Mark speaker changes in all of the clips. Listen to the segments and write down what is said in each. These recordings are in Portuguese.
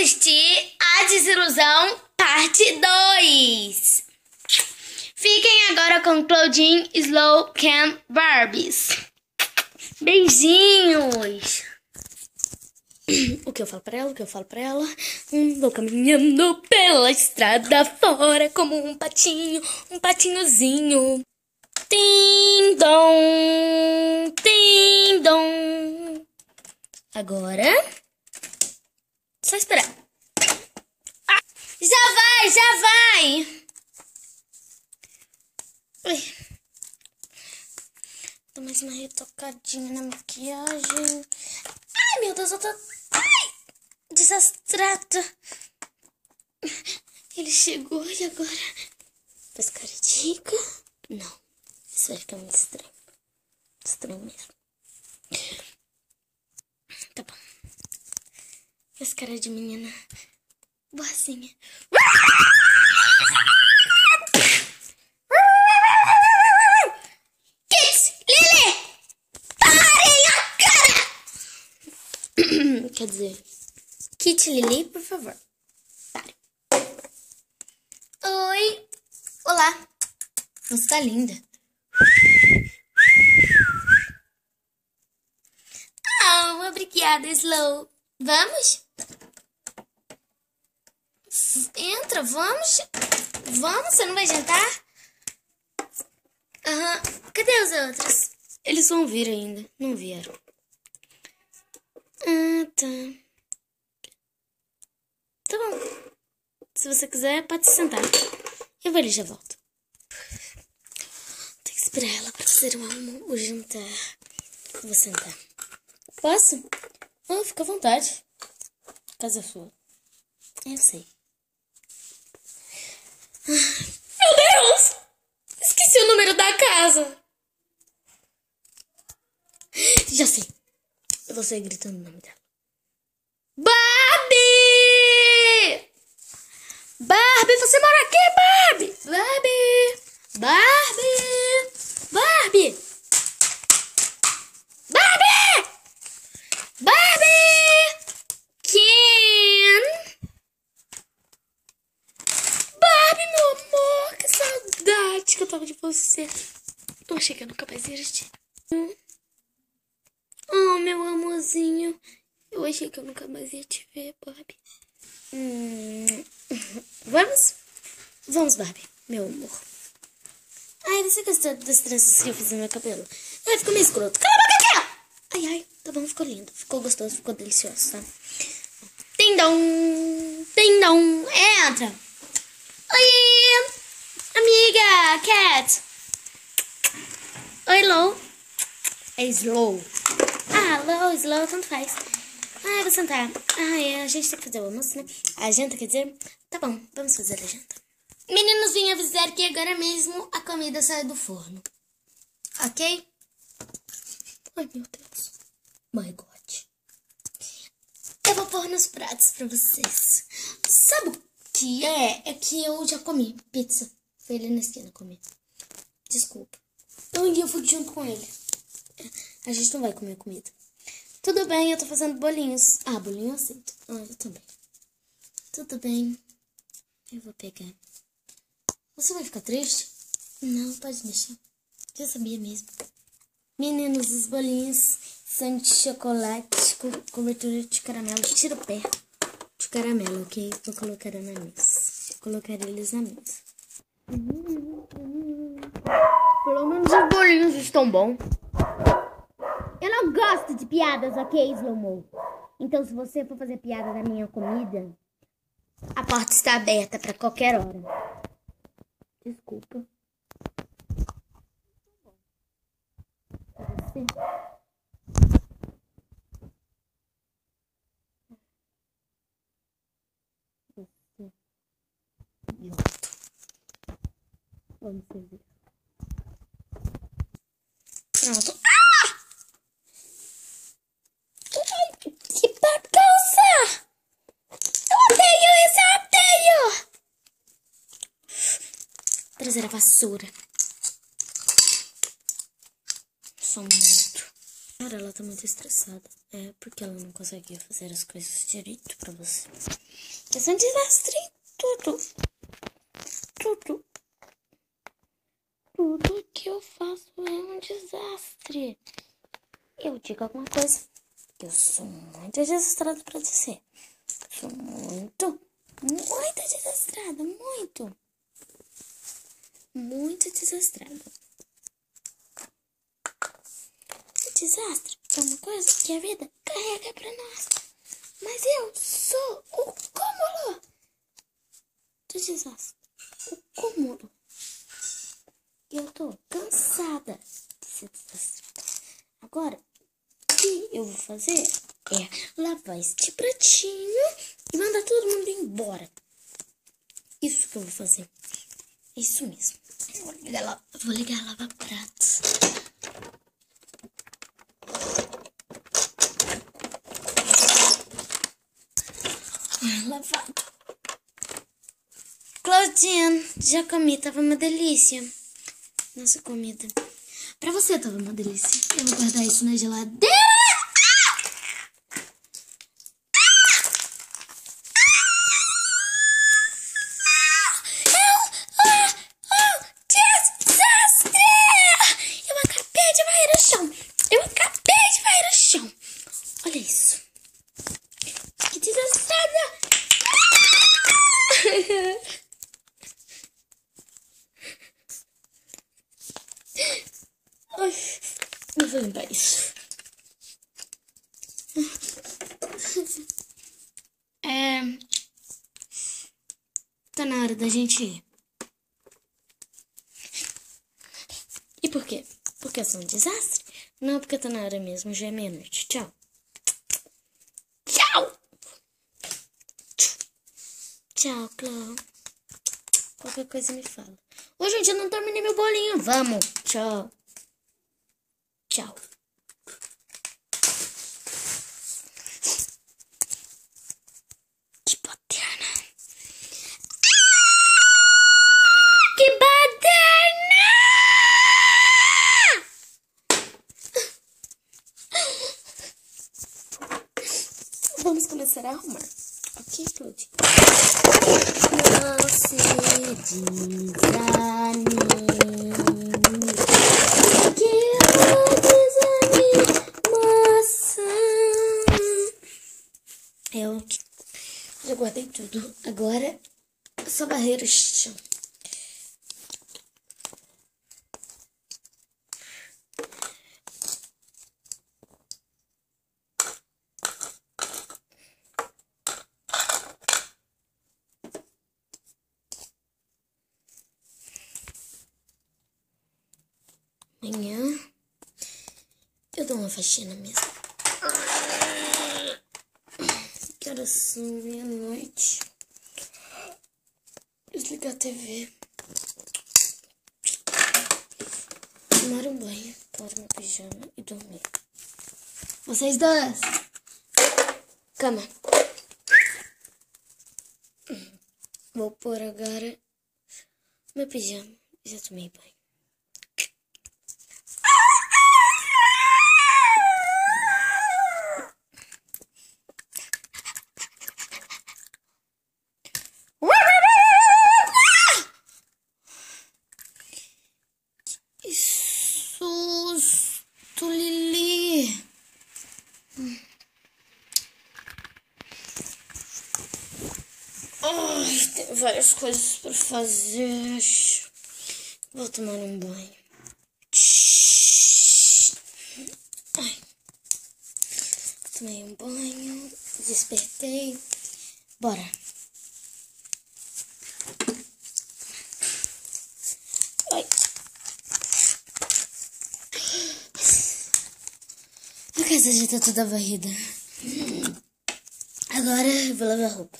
Speaker 1: assistir A Desilusão, parte 2. Fiquem agora com Claudine Slow Cam Barbies. Beijinhos. O que eu falo pra ela? O que eu falo pra ela? Vou caminhando pela estrada fora como um patinho, um patinhozinho. Tim dom, tim dom. Agora, só esperar. Ah, já vai, já vai. Ai. Dá mais uma retocadinha na maquiagem. Ai, meu Deus, eu tô... Ai, desastrada. Ele chegou e agora... Faz cara de rica? Não, isso vai ficar muito estranho. Estranho mesmo. Tá bom. Faz cara de menina boazinha. Quer dizer, Kit Lili, por favor. Pare. Oi. Olá. Você tá linda. Oh, obrigada, Slow. Vamos? Entra, vamos. Vamos, você não vai jantar? Aham. Cadê os outros? Eles vão vir ainda. Não vieram. Ah, tá. Tá bom. Se você quiser, pode se sentar. Eu vou ali e já volto. Tem que esperar ela pra fazer o jantar. Eu vou sentar. Posso? Ah, fica à vontade. A casa é sua. Eu sei. Meu Deus! Esqueci o número da casa. Já sei. Eu vou sair gritando o nome dela. Barbie! Barbie, você mora aqui, Barbie? Barbie! Barbie! Barbie! Barbie! Barbie! Ken! Barbie, meu amor, que saudade que eu tava de você. Eu achei que eu nunca mais ia assistir. Oh, meu amorzinho. Eu achei que eu nunca mais ia te ver, Barbie. Vamos? Vamos, Barbie, meu amor. Ai, você gostou das tranças que eu fiz no meu cabelo? Ai, ficou meio escroto. Cala a boca aqui! Ai, ai, tá bom, ficou lindo. Ficou gostoso, ficou delicioso, tá? Tendão, tendão, entra. Oi, amiga, Cat. Oi, Low. É Slow. Ah, Low, Slow, tanto faz. Ah, eu vou sentar. Ah, a gente tem que fazer o almoço, né? A janta, quer dizer? Tá bom, vamos fazer a janta. Meninos, vim avisar que agora mesmo a comida sai do forno. Ok? Ai, meu Deus. My God. Eu vou pôr nos pratos pra vocês. Sabe o que é? É que eu já comi pizza. Foi ali na esquina comer. Desculpa. Eu fui junto com ele. A gente não vai comer comida. Tudo bem, eu tô fazendo bolinhos. Ah, bolinho eu aceito. Ah, eu também. Tudo bem. Eu vou pegar. Você vai ficar triste? Não, pode deixar. Já sabia mesmo. Meninos, os bolinhos são de chocolate com cobertura de caramelo. Tira o pé de caramelo, ok? Vou colocar na mesa. Vou colocar eles na mesa. Pelo menos os bolinhos estão bons. Eu não gosto de piadas, ok, Slow-Mo? Então, se você for fazer piada da minha comida, a porta está aberta para qualquer hora. Desculpa. Você. Você. Idiota. Vamos servir. Pronto. Que bagunça! Eu odeio isso, eu odeio! Trazer a vassoura. Só um minuto. Cara, ela tá muito estressada. É porque ela não consegue fazer as coisas direito pra você. Eu sou um desastre em tudo. Tudo. Tudo que eu faço é um desastre. Eu digo alguma coisa. Eu sou muito desastrada pra dizer. Sou muito desastrada. Muito desastrada. Desastre é uma coisa que a vida carrega pra nós. Mas eu sou o cúmulo do desastre. O cúmulo. Eu tô cansada de ser desastre. Agora, o que eu vou fazer é lavar este pratinho e mandar todo mundo embora. Isso que eu vou fazer. Isso mesmo. Vou ligar a lava-pratos. Lavado. Claudinha, já comi, tava uma delícia. Nossa comida. Pra você tava uma delícia. Eu vou guardar isso na geladeira. Desastre! Eu acabei de varrer o chão. Olha isso. Que desastrada! Eu vou limpar isso. Tá na hora da gente ir. E por quê? Porque eu sou um desastre? Não, porque tá na hora mesmo, já é meia-noite. Tchau. Tchau, Clau. Qualquer coisa me fala. Ô, gente, eu não terminei meu bolinho. Vamos. Tchau. Tchau. Que baderna. Que baderna! Vamos começar a arrumar. Ok, Claude? Não se desanime, que desanimação. Eu já guardei tudo. Agora é só varrer o chão. Amanhã eu dou uma faxina mesmo. Que horas são? Meia-noite. Desligar a TV. Tomar um banho, pôr meu pijama e dormir. Vocês dois. Cama. Vou pôr agora meu pijama. Já tomei banho. Susto, Lili. Ai, tem várias coisas para fazer. Vou tomar um banho. Ai. Tomei um banho. Despertei. Bora. Ai. A casa já tá toda varrida. Agora eu vou lavar a roupa.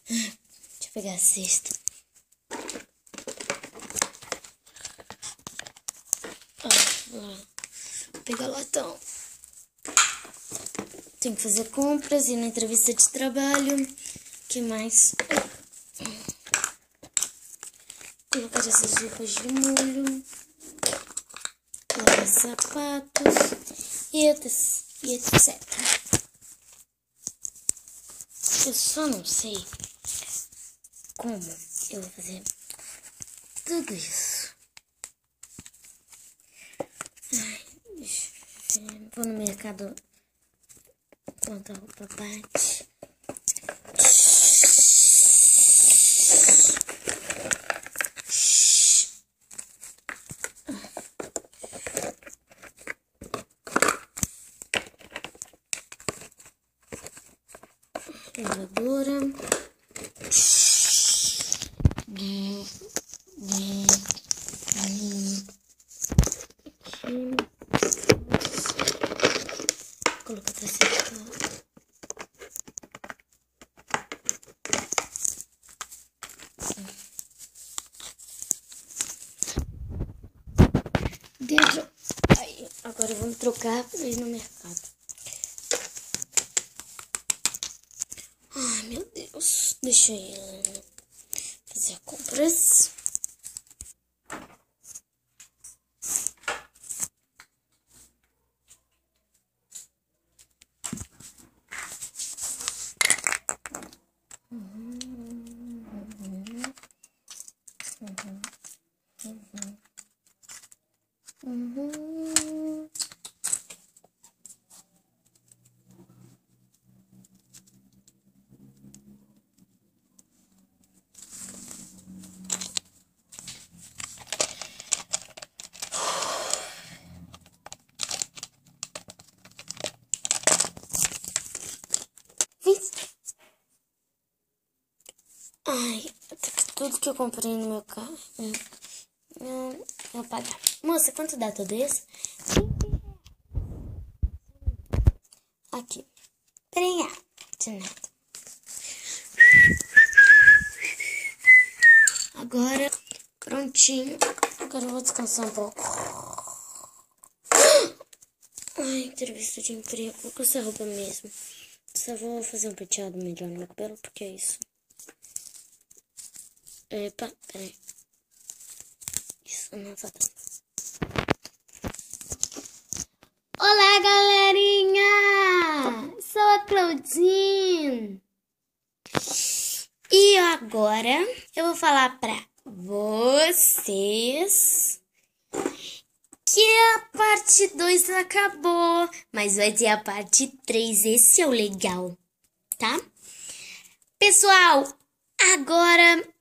Speaker 1: Deixa eu pegar a cesta. Vou pegar latão. Tenho que fazer compras, ir na entrevista de trabalho. O que mais? Colocar essas roupas de molho. Lavar as sapatos e etc. Eu só não sei como eu vou fazer tudo isso. Ai, vou no mercado enquanto a roupa bate. Lavadora. Colocar pra secar. Dentro. Aí, agora vamos trocar pra ir no mercado. Ai, meu Deus. Deixa eu fazer compras. Ai, tudo que eu comprei no meu carro. Vou pagar. Moça, quanto dá tudo isso? Aqui. Obrigada. De nada. Agora, prontinho. Agora eu vou descansar um pouco. Ai, entrevista de emprego. Com essa roupa mesmo. Só vou fazer um penteado melhor no meu cabelo, porque é isso. Epa, peraí. Isso não tá dando. Olá, galerinha! Sou a Claudine. E agora eu vou falar pra vocês que a parte 2 acabou, mas vai ter a parte 3. Esse é o legal, tá? Pessoal, agora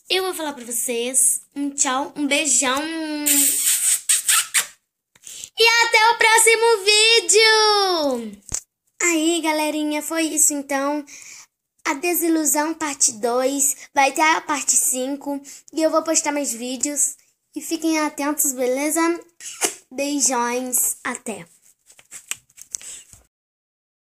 Speaker 1: eu vou falar pra vocês um tchau, um beijão. E até o próximo vídeo! Aí, galerinha, foi isso então. A desilusão parte 2. Vai ter a parte 5. E eu vou postar mais vídeos. E fiquem atentos, beleza? Beijões. Até.